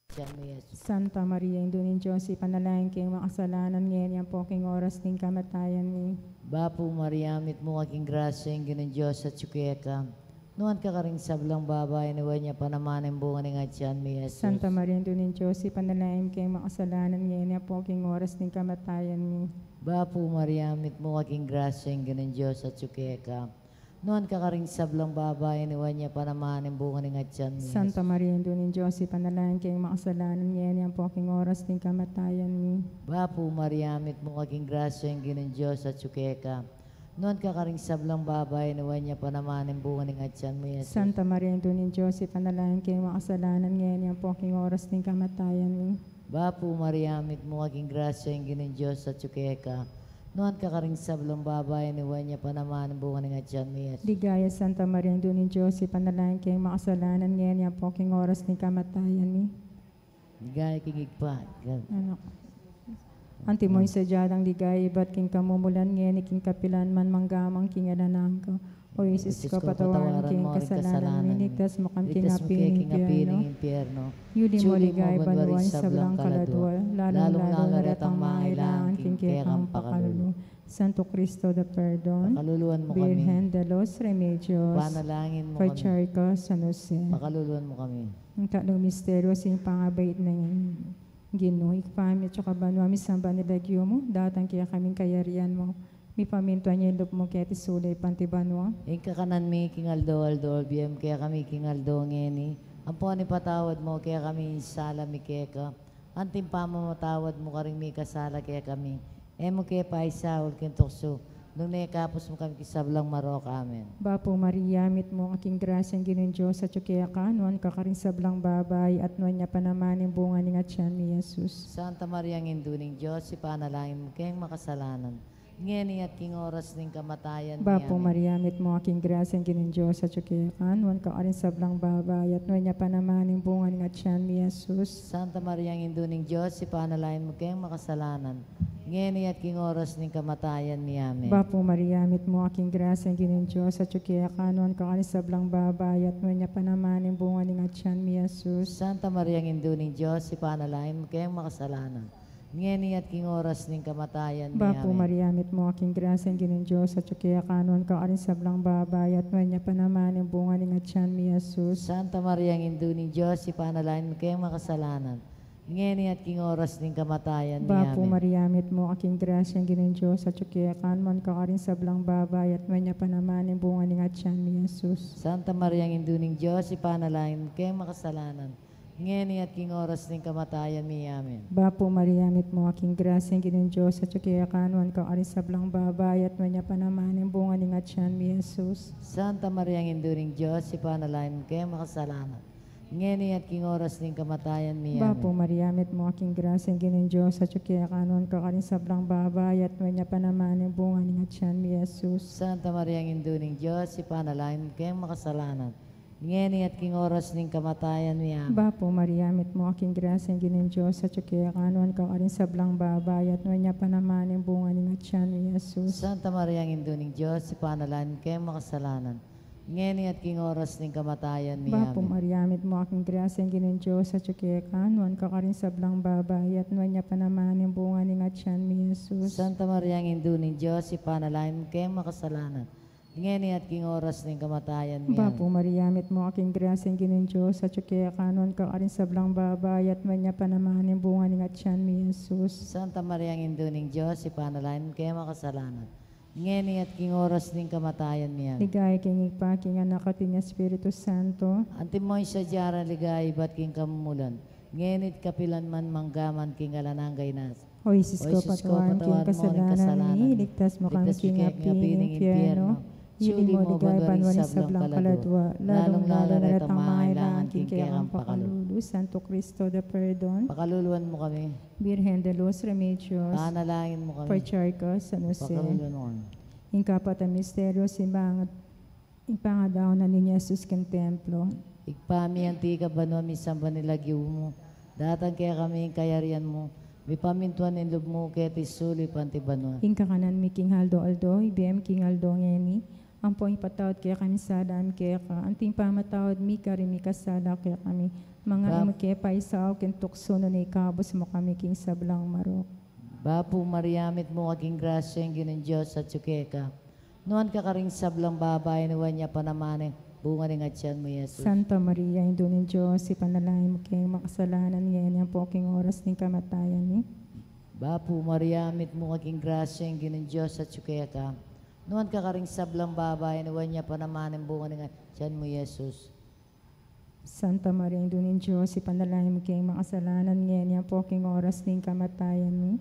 Diyan mo, Jesus. Santa Maria, Indunin Diyos, ipanalangin kayong makasalanan ngayon yan po king oras ng kamatayan ni. Bapo Maria, mit mo aking grasya, yung Ginoong Diyos at sukiya ka. Nuhan ka karing sablang babae, niwan niya panamanin bunga ng atyan mo, Jesus. Santa Maria, Indunin Diyos, ipanalangin kayong makasalanan ngayon yan po king oras ng kamatayan ni. Bapo Maria, mit mo aking grasya, yung Ginoong Diyos at sukiya ka. Nuhan ka karing sablang babae, niwan niya panamanin bunga ng atyan mo, Jesus. Santa Maria, Indunin Diyos, ipanalangin kayong makasalanan ngayon yan po king oras ng kamatayan ni. Bapo Maria, mit mo aking grasya, yung Ginoong Diyos at sukiya ka. Nuhan ka karing sablang babae, niwan niya panamanin bunga ng atyan mo, Jesus. Santa Maria, Indunin Diyos, ipanalangin kayong makasalanan ngayon yan po king oras ng kamatayan ni. Bapo Maria, mit mo aking grasya, yung Ginoong Diyos at sukiya ka. Nuhan ka karing sablang babae, niwan niya panamanin bunga ng atyan mo, Jesus. Ligaya Santa Maria, Indunin Diyos, ipanalangin kayong makasalanan ngayon yan po king oras ng kamatayan ni. Ligaya kingig pa. Ano? Antimoy sa diyadang ligaya, ba't king kamumulan ngayon, king kapilan man manggamang king alanang ko. O Isis ko, patawaran king kasalanan, miniktas mo kang Ligtas mo kingapining kaya kingapining impyerno. impyerno. Yuli mo Suli mo, ligay, banwarin banuan sa sa blang blang kaladwa, lalong-lalo na retang mangailangan king kekang pakalulu. Santo Cristo the Perdon, Pakaluluan mo kami. Virgen de los Remedios, Panalangin mo kami. Pacharco, San Jose. Pakaluluan mo kami. Ang tatlong misteryo sa iyong pangabait na Ginoo, ikpami at saka banwa, misamba nilagyo mo, datang kaya kaming kayarian mo. Mi pamintuan niya yung lup mo kaya tisulay pantibanwa. Ing kakanan mi kingaldo aldo biyem kaya kami kingaldo ngeni. Ang po ni patawad mo kaya kami sala mi kaya ka. Anting pamamatawad mo karing mi kasala kaya kami. Emo kaya paisawal kintokso. Nung naikapos mo kami kisablang marok, amen. Bapo Maria, mit mo ang aking grasyang Ginoong Diyos at kaya ka, nuan ka karing sablang babay at nuan niya pa naman yung bunga ni Atyan ni Jesus. Santa Maria ng Induning Diyos, ipanalangin mo kayong makasalanan. Ngeni at king oras ng kamatayan Bapo amen. Maria, mit mo ang aking grasyang Ginoong Diyos at kaya ka, nuan ka karing sablang babay at nuan niya pa naman yung bunga ni Atyan ni Jesus. Santa Maria ng Induning Diyos, ipanalangin mo kayong makasalanan. Ngeni at king oras ng kamatayan ni amen. Bapo Maria, mit mo aking grasyang Ginoong Diyos at kaya ka, nuan ka karing sablang babay at nuan niya pa naman yung bunga ni Atyan ni Jesus. Santa Maria ng Induning Diyos, ipanalangin mo kayong makasalanan. Ngeni at king oras ng kamatayan ni Bapo amen. Maria, mit mo aking grasyang Ginoong Diyos at kaya ka, nuan ka karing sablang babay at nuan niya pa naman yung bunga ni Atyan ni Jesus. Santa Maria ng Induning Diyos, ipanalangin mo kayong makasalanan. Ngeni at king oras ng kamatayan ni Bapo amen. Maria, mit mo aking grasyang Ginoong Diyos at kaya ka, nuan ka karing sablang babay at nuan niya pa naman yung bunga ni Atyan ni Jesus. Santa Maria ng Induning Diyos, ipanalangin mo kayong makasalanan. Ngeni at king oras ng kamatayan ni amen. Bapo Maria, mit mo aking grasyang Ginoong Diyos at kaya ka, nuan ka karing sablang babay at nuan niya pa naman yung bunga ni Atyan ni Jesus. Santa Maria ng Induning Diyos, ipanalangin mo kayong makasalanan. Ngeni at king oras ng kamatayan ni Bapo amen. Maria, mit mo aking grasyang Ginoong Diyos at kaya ka, nuan ka karing sablang babay at nuan niya pa naman yung bunga ni Atyan ni Jesus. Santa Maria ng Induning Diyos, ipanalangin mo kayong makasalanan. Ngeni at king oras ng kamatayan ni amen. Bapo Maria, mit mo aking grasyang Ginoong Diyos at kaya ka, nuan ka karing sablang babay at nuan niya pa naman yung bunga ni Atyan ni Jesus. Santa Maria ng Induning Diyos, ipanalangin mo kayong makasalanan. Ngeni at king oras ng kamatayan ni Bapo amen. Maria, mit mo aking grasyang Ginoong Diyos at kaya ka, nuan ka karing sablang babay at nuan niya pa naman yung bunga ni Atyan ni Jesus. Santa Maria ng Induning Diyos, ipanalangin mo kayong makasalanan. Ngeni at king oras ng kamatayan ni Bapo amen. Maria, mit mo aking grasyang Ginoong Diyos at kaya ka, nuan ka karing sablang babay at nuan niya pa naman yung bunga ni Atyan ni Jesus. Santa Maria ng Induning Diyos, ipanalangin mo kayong makasalanan. Ngeni at king oras ng kamatayan ni amen. Ligaya king ipa, king anak at king Espiritu Santo. Antimoy sa diyara ligay, ba't king kamumulan. Ngenit kapilan man manggaman king alanangay nas. O Isis O ko, Isus ko, patawaran king patawaran mo ang kasalanan kasalanan ni, ni. iligtas mo kami Ligtas mo king kaya apining apining impyerno. Yuli mo ligay, banwarin sa blang kaladwa, lalong-lalo na retang mangailangan king kayang pakalulu. Santo Cristo the Perdon, Pakaluluan mo kami. Virgen de los Remedios, Panalangin mo kami. Pacharco, San Jose. Pakaluluan mo kami. Ingkapat ang misteryo, impangadaw na ni Jesus king templo. Ikpami ang tika banwa, misamba nilagyo mo. Datang kaya kami yung kayarian mo. May pamintuan ng loob mo kaya tisuli panti banwa. Ingkakanan mi king Aldo, ibem king Aldo ngeni. Ang po ipatawad kaya kami sa daan kaya ka. Anting pamatawad mi kari mi kasala kaya kami. Mga Bap- imake paisaw ken tukso no ni kabos mo kami king sablang marok. Bapu mariamit mo aking grasya ang ginang Diyos at sukeka. Nuan ka karing sablang babay na niya panamaning bunga ng atyan mo, Yesus. Santa Maria, Indo ng Diyos, ipanalangin mo king makasalanan ngayon yan po king oras ng kamatayan ni. Bapu mariamit mo aking grasya ang ginang Diyos at sukeka. Nuan ka karing sablang babay na niya panamaning bunga ng atyan mo, Yesus. Santa Maria, Indo ng Diyos, ipanalangin mo king makasalanan ngayon yan po king oras ng kamatayan ni.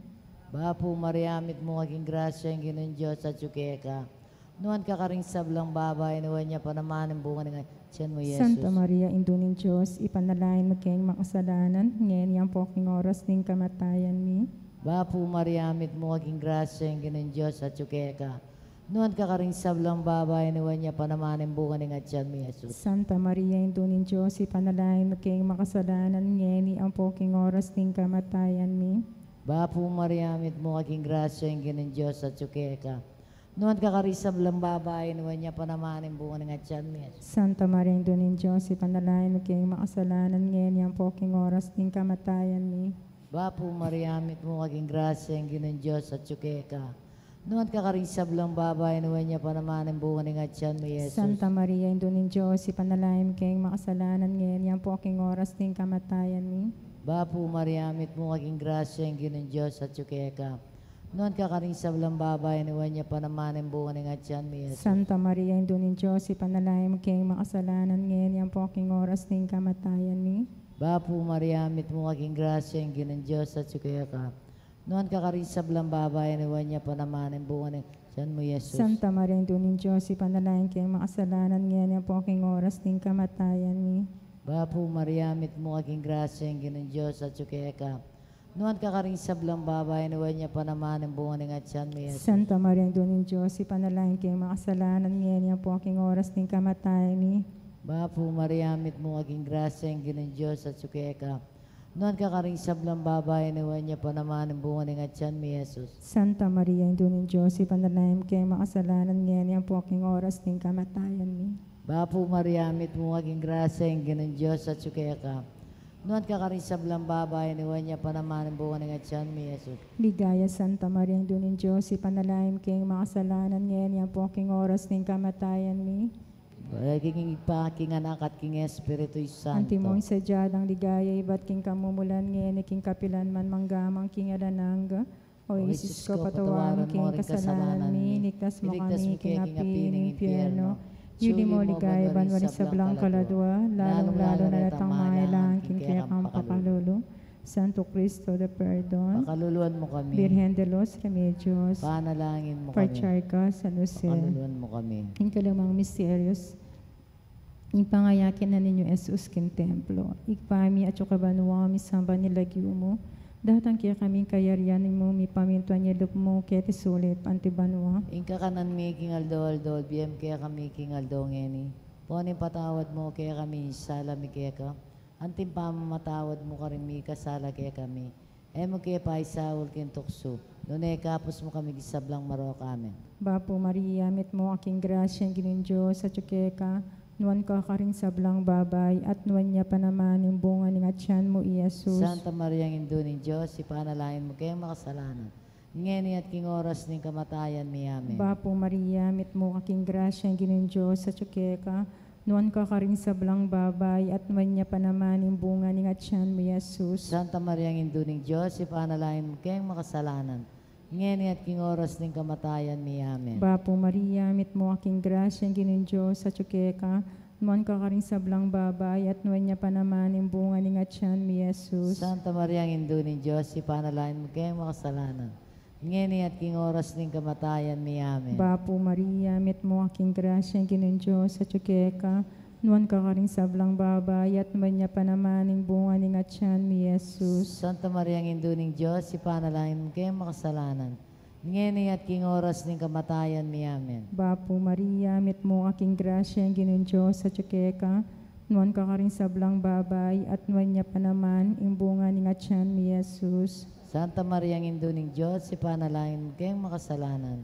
Bapu mariamit mo aking grasya ang ginang Diyos at sukeka. Nuan ka karing sablang babay na niya panamaning bunga ng atyan mo, Yesus. Santa Maria, Indo ng Diyos, ipanalangin mo king makasalanan ngayon yan po king oras ng kamatayan ni. Bapu mariamit mo aking grasya ang ginang Diyos at sukeka. Nuan ka karing sablang babay na niya panamaning bunga ng atyan mo, Yesus. Santa Maria, Indo ng Diyos, ipanalangin mo king makasalanan ngayon yan po king oras ng kamatayan ni. Bapu mariamit mo aking grasya ang ginang Diyos at sukeka. Nuan ka karing sablang babay na niya panamaning bunga ng atyan mo, Yesus. Santa Maria, Indo ng Diyos, ipanalangin mo king makasalanan ngayon yan po king oras ng kamatayan ni. Bapu mariamit mo aking grasya ang ginang Diyos at sukeka. Nuan ka karing sablang babay na niya panamaning bunga ng atyan mo, Yesus. Santa Maria, Indo ng Diyos, ipanalangin mo king makasalanan ngayon yan po king oras ng kamatayan ni. Bapu mariamit mo aking grasya ang ginang Diyos at sukeka. Nuan ka karing sablang babay na niya panamaning bunga ng atyan mo, Yesus. Santa Maria, Indo ng Diyos, ipanalangin mo king makasalanan ngayon yan po king oras ng kamatayan ni. Bapu mariamit mo aking grasya ang ginang Diyos at sukeka. Nuan ka karing sablang babay na niya panamaning bunga ng atyan mo, Yesus. Santa Maria, Indo ng Diyos, ipanalangin king makasalanan ngayon yan po king oras ng kamatayan ni. Bapu mariamit mo aking grasya ang ginang Diyos at sukeka. Nuan ka karing sablang babay na niya panamaning bunga ng atyan mo, Yesus. Santa Maria, Indo ng Diyos, ipanalangin king makasalanan ngayon yan po king oras ng kamatayan ni. Bapu mariamit mo aking grasya ang ginang Diyos at sukeka. Nuan ka karing sablang babay na niya panamaning bunga ng atyan mo, Yesus. Santa Maria, Indo ng Diyos, ipanalangin king makasalanan ngayon yan po king oras ng kamatayan ni. Bapu mariamit mo aking grasya ang ginang Diyos at sukeka. Nuan ka karing sablang babay na niya panamaning bunga ng atyan mo, Yesus. Ligaya Santa Maria, Indo ng Diyos, ipanalangin king makasalanan ngayon yan po king oras ng kamatayan ni. King Ipa, King Anak at King Espiritu Santo. Antimong sadyadang ligaya, iba't king kamumulan ngayon king kapilan man manggamang king adananga. O Isis ko, patawaran king kasalanan mi, iligtas mo kami king api ng impyerno. Yuli mo ligaya, banwari sa blang kaladwa, lalong-lalo na latang mailang king kaya kang pakalulu. Santo Cristo de Perdon, Pakaluluan mo kami. Virgen de los Remedios, Panalangin mo kami. Parcharca, San Jose. Pakaluluan mo kami. Ang kalamang misteryos, ipangayakin na ninyo Jesus kin templo. Ikpami at yukabanuwa misamba nilagyo mo. Datang kaya kaming kayarian mo, mi pamintuan niya lup mo, kaya tisulit, antibanwa. Inka kanan mi King Aldo, biyem kaya kami King Aldo ngeni. Ponin patawad mo kaya kami sala mi kaya ka. Antim pamamatawad mo ka rin mi kasala kaya kami. Emo kaya pa isaul kin tukso. Nunay kapos mo kami gisablang marok amen. Bapo Maria, mit mo aking grasya ang ginin Diyos sa tsukeka, nuwan ka karing sablang babay, at nuwan niya pa naman yung bunga ng atyan mo, Iyesus. Santa Maria ng Indo ng Diyos, ipanalangin mo kaya makasalanan. Ngeni at king oras ng kamatayan mi amen. Bapo Maria, mit mo aking grasya ang ginin Diyos sa tsukeka, nuwan ka karing sablang babay, at nuwan niya pa naman yung bunga ng atyan mo, Iyesus. Santa Maria ng Indo ng Diyos, ipanalangin mo kaya makasalanan. Ngeni at king oras ng kamatayan mi amen. Bapo Maria, mit mo aking grasya ang ginin Diyos sa tsukeka, nuwan ka karing sablang babay, at nuwan niya pa naman yung bunga ng atyan mo, Iyesus. Santa Maria ng Indo ng Diyos, ipanalangin mo kaya makasalanan. Ngeni at king oras ng kamatayan mi amen. Bapo Maria, mit mo aking grasya ang ginin Diyos sa tsukeka, nuwan ka karing sablang babay, at nuwan niya pa naman yung bunga ng atyan mo, Iyesus. Santa Maria ng Indo ng Diyos, ipanalangin mo kaya makasalanan. Ngeni at king oras ng kamatayan mi amen. Bapo Maria, mit mo aking grasya ang ginin Diyos sa tsukeka, nuwan ka karing sablang babay, at nuwan niya pa naman yung bunga ng atyan mo, Iyesus. Santa Maria ng Indo ng Diyos, ipanalangin mo kaya makasalanan.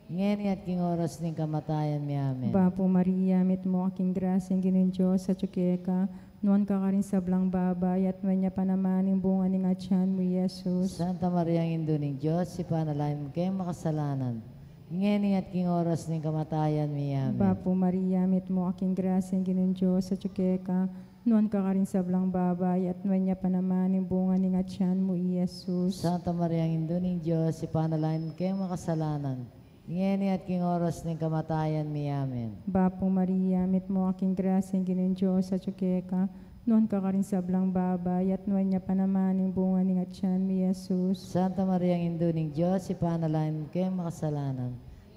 Ngeni at king oras ng kamatayan mi amen. Bapo Maria, mit mo aking grasya ang ginin Diyos sa tsukeka, Nuan ka rin sa blang babay, at manya pa naman yung bunga ng atyan mo, Jesus. Santa Maria, ang Indo ng Diyos, ipanalangin mo kayong makasalanan. Ngeni at king oras ng kamatayan mi. Amen. Bapo Maria, mit mo aking grasya ng Ginoong Diyos sa tsukeka. Nuan ka rin sa blang babay, at manya pa naman yung bunga ng atyan mo, Jesus. Santa Maria, ang Indo ng Diyos, ipanalangin mo kayong makasalanan. Ngeni at king oras ng kamatayan mi. Amen. Bapo Maria, mit mo aking grasya ng Ginoong Diyos sa tsukeka. Nuan ka rin sa blang babay, at manya pa naman yung bunga ng atyan mo, Jesus. Santa Maria, ang Indo ng Diyos, ipanalangin mo kayong makasalanan.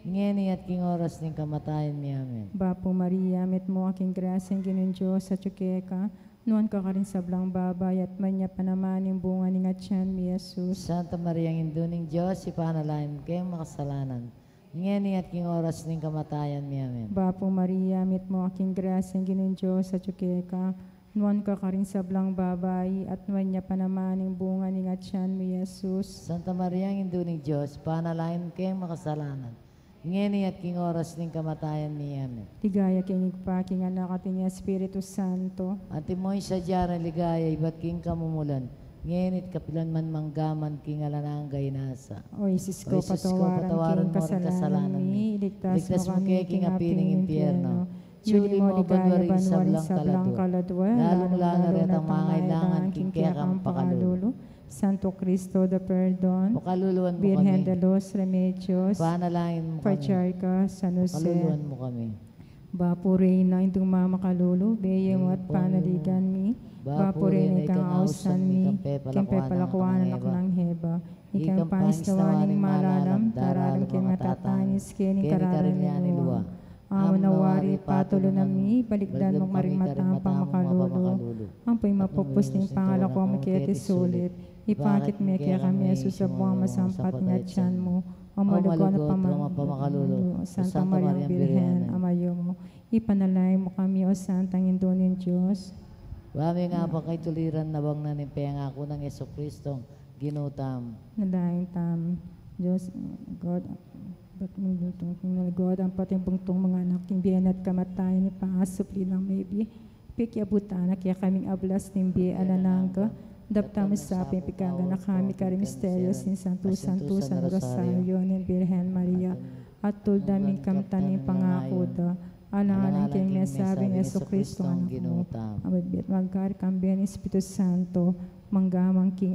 Ngeni at king oras ng kamatayan mi. Amen. Bapo Maria, mit mo aking grasya ng Ginoong Diyos sa tsukeka. Nuan ka rin sa blang babay, at manya pa naman yung bunga ng atyan mo, Jesus. Santa Maria, ang Indo ng Diyos, ipanalangin mo kayong makasalanan. Ngeni at king oras ng kamatayan mi. Amen. Bapo Maria, mit mo aking grasya ng Ginoong Diyos sa tsukeka. Nuan ka rin sa blang babay, at manya pa naman yung bunga ng atyan mo, Jesus. Santa Maria, ang Indo ng Diyos, panalangin mo kayong makasalanan. Ngeni at king oras ng kamatayan mi. Amen. Tigaya king ipaki nga nakating Espiritu Santo. Ante mo'y sa diyara ligaya, iba't king kamumulan. Ngenit kapilan man manggaman king alanangay nasa. O Isis ko, O Isus ko, patawaran mo king rin kasalanan mi. Iligtas mo kami king apining impyerno. Suli mo ligaya banwari sa banwari blang sa blang kaladwa. kaladwa. Lalong langar at ang mga pangailangan kailangan king kaya kang pakalulu. Santo Cristo the Perdon. Pakaluluan mo Virgen kami. de los Remedios. Panalangin mo kami. Patriarca San Jose. Pakaluluan mo kami. Bapo Reyna, itong mamakalulu, beye mo at panaligan mi. Bapo Reyna, ikang ausan mi. Kempe palakuan anak ng heba. Ikang panisnawaning malalam, daralang kay matatanis, kining kararan ni luwa. Amo nawari patulo na mi, balikdan mong maring matang pamakalulu. Ang pa'y mapupus ng pangalako mo kaya sulit. Ipakit mi kaya kami Jesus sa buwang masampat nga tiyan mo. Ang malugaw na pamakalulu. Santa Maria Birhen, Amayo mo. Ipanalay mo kami o Santang Indonesian Diyos. Wami nga pa kay tuliran na bang nanipeng ako ng Yeso Kristong ginutam. Nadaing tam, Diyos, God, ba't mong lutong God, ang pating bungtong mga anak, yung biyan at kamatayan ni pangasupli ng maybe. Pikiabutan, kaya kaming ablas ng biyan anangga. Daptamos sa aping pikaga na kami kari misterios ni Santo San Rosario ni Birhen Maria. At tuldaming kamtaning pangako da. Alangalan kayong nasabing Yeso Kristo anak mo. Amabit magkari kambiyan Espiritu Santo. Manggamang King